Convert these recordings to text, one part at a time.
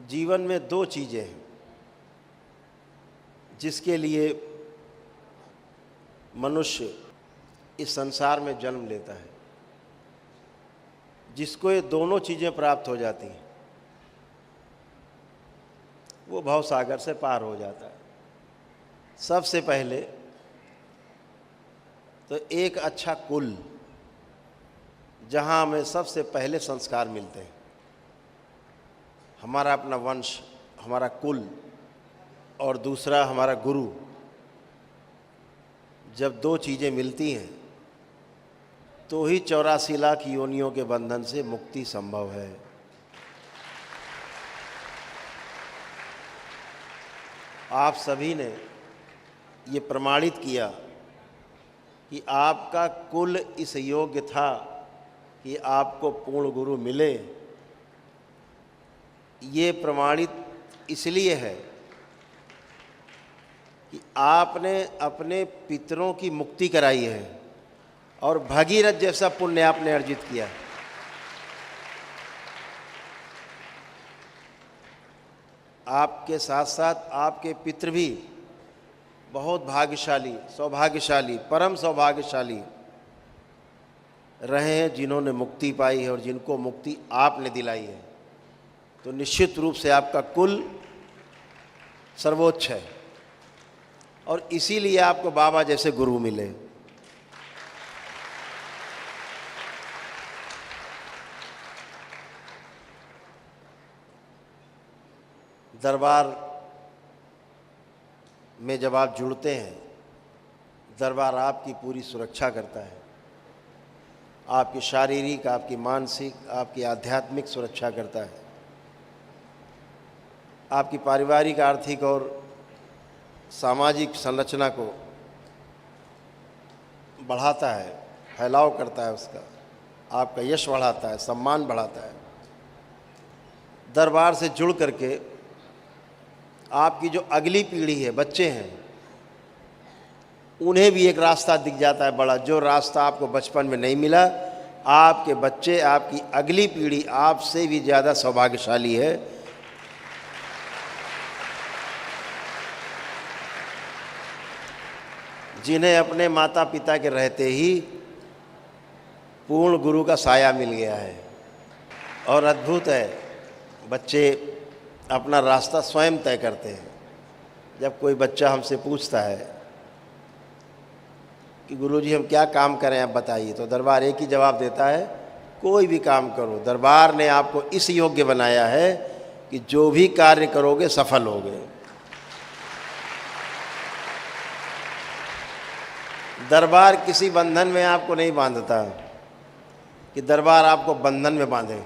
जीवन में दो चीज़ें हैं जिसके लिए मनुष्य इस संसार में जन्म लेता है। जिसको ये दोनों चीज़ें प्राप्त हो जाती हैं वो भवसागर से पार हो जाता है। सबसे पहले तो एक अच्छा कुल, जहाँ हमें सबसे पहले संस्कार मिलते हैं, हमारा अपना वंश, हमारा कुल, और दूसरा हमारा गुरु। जब दो चीज़ें मिलती हैं तो ही 84 लाख योनियों के बंधन से मुक्ति संभव है। आप सभी ने ये प्रमाणित किया कि आपका कुल इस योग्य था कि आपको पूर्ण गुरु मिले। ये प्रमाणित इसलिए है कि आपने अपने पितरों की मुक्ति कराई है और भगीरथ जैसा पुण्य आपने अर्जित किया। आपके साथ साथ आपके पितृ भी बहुत भाग्यशाली, सौभाग्यशाली, परम सौभाग्यशाली रहे हैं जिन्होंने मुक्ति पाई है और जिनको मुक्ति आपने दिलाई है। तो निश्चित रूप से आपका कुल सर्वोच्च है और इसीलिए आपको बाबा जैसे गुरु मिले। दरबार में जब आप जुड़ते हैं, दरबार आपकी पूरी सुरक्षा करता है। आपकी शारीरिक, आपकी मानसिक, आपकी आध्यात्मिक सुरक्षा करता है। आपकी पारिवारिक, आर्थिक और सामाजिक संरचना को बढ़ाता है, फैलाव करता है उसका, आपका यश बढ़ाता है, सम्मान बढ़ाता है। दरबार से जुड़ करके आपकी जो अगली पीढ़ी है, बच्चे हैं, उन्हें भी एक रास्ता दिख जाता है बड़ा, जो रास्ता आपको बचपन में नहीं मिला। आपके बच्चे, आपकी अगली पीढ़ी आपसे भी ज़्यादा सौभाग्यशाली है। जिन्हें अपने माता पिता के रहते ही पूर्ण गुरु का साया मिल गया है। और अद्भुत है, बच्चे अपना रास्ता स्वयं तय करते हैं। जब कोई बच्चा हमसे पूछता है कि गुरुजी हम क्या काम करें आप बताइए, तो दरबार एक ही जवाब देता है, कोई भी काम करो, दरबार ने आपको इस योग्य बनाया है कि जो भी कार्य करोगे सफल होगे। दरबार किसी बंधन में आपको नहीं बांधता कि दरबार आपको बंधन में बांधे,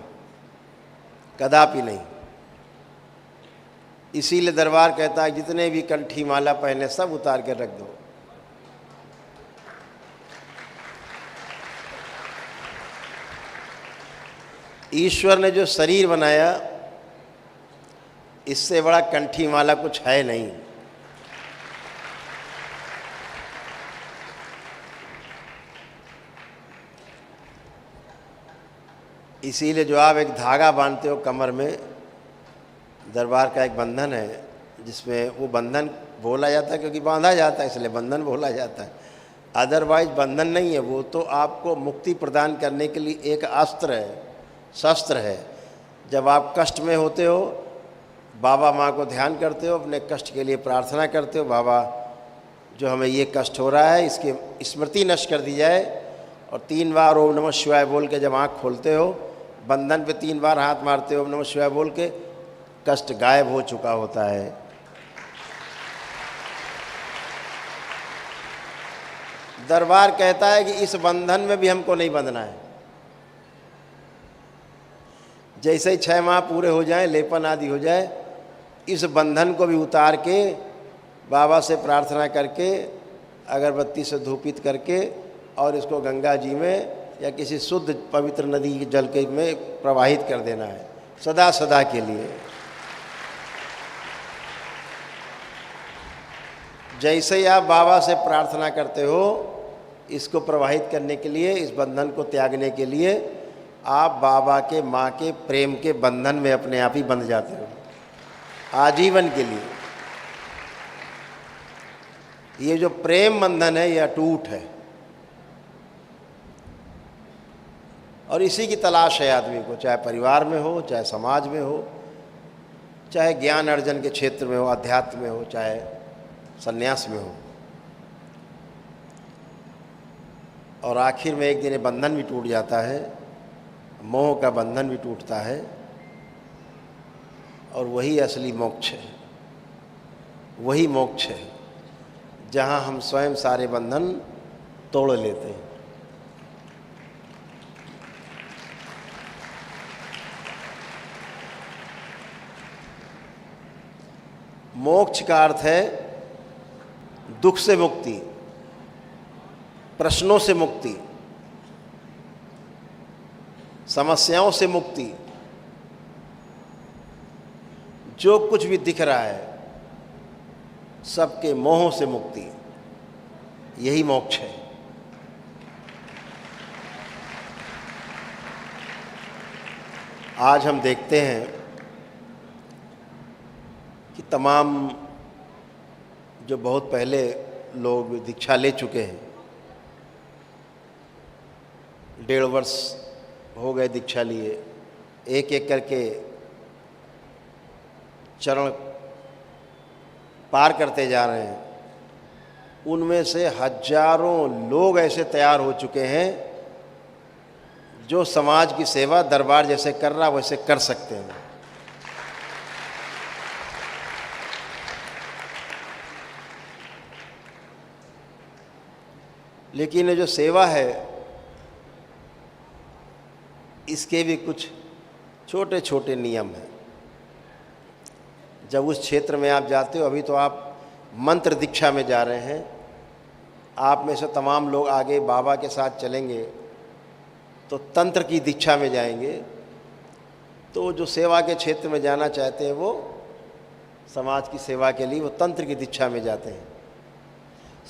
कदापि नहीं। इसीलिए दरबार कहता है जितने भी कंठी माला पहने सब उतार के रख दो। ईश्वर ने जो शरीर बनाया, इससे बड़ा कंठी माला कुछ है नहीं। इसीलिए जो आप एक धागा बांधते हो कमर में, दरबार का एक बंधन है जिसमें वो बंधन बोला जाता है क्योंकि बांधा जाता है, इसलिए बंधन बोला जाता है। अदरवाइज बंधन नहीं है, वो तो आपको मुक्ति प्रदान करने के लिए एक अस्त्र है, शस्त्र है। जब आप कष्ट में होते हो, बाबा माँ को ध्यान करते हो, अपने कष्ट के लिए प्रार्थना करते हो, बाबा जो हमें ये कष्ट हो रहा है इसकी स्मृति नष्ट कर दी जाए, और 3 बार ओम नमः शिवाय बोल के जब आँख खोलते हो, बंधन पे 3 बार हाथ मारते हो ओम नमः शिवाय बोल के, कष्ट गायब हो चुका होता है। दरबार कहता है कि इस बंधन में भी हमको नहीं बंधना है। जैसे ही 6 माह पूरे हो जाएं, लेपन आदि हो जाए, इस बंधन को भी उतार के बाबा से प्रार्थना करके, अगरबत्ती से धूपित करके, और इसको गंगा जी में या किसी शुद्ध पवित्र नदी के जल के में प्रवाहित कर देना है, सदा सदा के लिए। जैसे ही आप बाबा से प्रार्थना करते हो इसको प्रवाहित करने के लिए, इस बंधन को त्यागने के लिए, आप बाबा के, माँ के प्रेम के बंधन में अपने आप ही बंध जाते हो। आजीवन के लिए। ये जो प्रेम बंधन है ये अटूट है और इसी की तलाश है आदमी को, चाहे परिवार में हो, चाहे समाज में हो, चाहे ज्ञान अर्जन के क्षेत्र में हो, अध्यात्म में हो, चाहे सन्यास में हो। और आखिर में एक दिन ये बंधन भी टूट जाता है, मोह का बंधन भी टूटता है और वही असली मोक्ष है। वही मोक्ष है जहाँ हम स्वयं सारे बंधन तोड़ लेते हैं। मोक्ष का अर्थ है दुख से मुक्ति, प्रश्नों से मुक्ति, समस्याओं से मुक्ति। जो कुछ भी दिख रहा है सबके मोहों से मुक्ति, यही मोक्ष है। आज हम देखते हैं कि तमाम जो बहुत पहले लोग दीक्षा ले चुके हैं, 1.5 वर्ष हो गए दीक्षा लिए, एक एक करके चरण पार करते जा रहे हैं। उनमें से हजारों लोग ऐसे तैयार हो चुके हैं जो समाज की सेवा दरबार जैसे कर रहा वैसे कर सकते हैं। लेकिन ये जो सेवा है इसके भी कुछ छोटे छोटे नियम हैं। जब उस क्षेत्र में आप जाते हो, अभी तो आप मंत्र दीक्षा में जा रहे हैं, आप में से तमाम लोग आगे बाबा के साथ चलेंगे तो तंत्र की दीक्षा में जाएंगे। तो जो सेवा के क्षेत्र में जाना चाहते हैं वो समाज की सेवा के लिए वो तंत्र की दीक्षा में जाते हैं।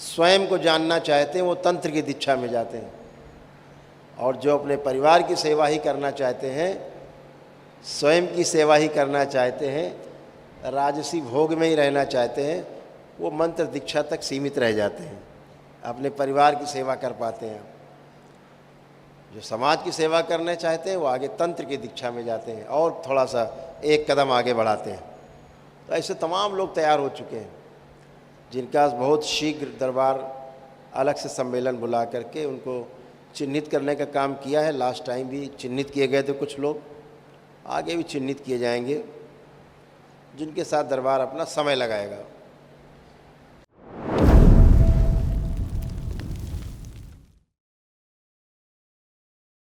स्वयं को जानना चाहते हैं वो तंत्र की दीक्षा में जाते हैं। और जो अपने परिवार की सेवा ही करना चाहते हैं, स्वयं की सेवा ही करना चाहते हैं, राजसी भोग में ही रहना चाहते हैं, वो मंत्र दीक्षा तक सीमित रह जाते हैं, अपने परिवार की सेवा कर पाते हैं। जो समाज की सेवा करना चाहते हैं वो आगे तंत्र की दीक्षा में जाते हैं और थोड़ा सा एक कदम आगे बढ़ाते हैं। तो ऐसे तमाम लोग तैयार हो चुके हैं जिनका बहुत शीघ्र दरबार अलग से सम्मेलन बुला करके उनको चिन्हित करने का काम किया है। लास्ट टाइम भी चिन्हित किए गए थे कुछ लोग, आगे भी चिन्हित किए जाएंगे जिनके साथ दरबार अपना समय लगाएगा।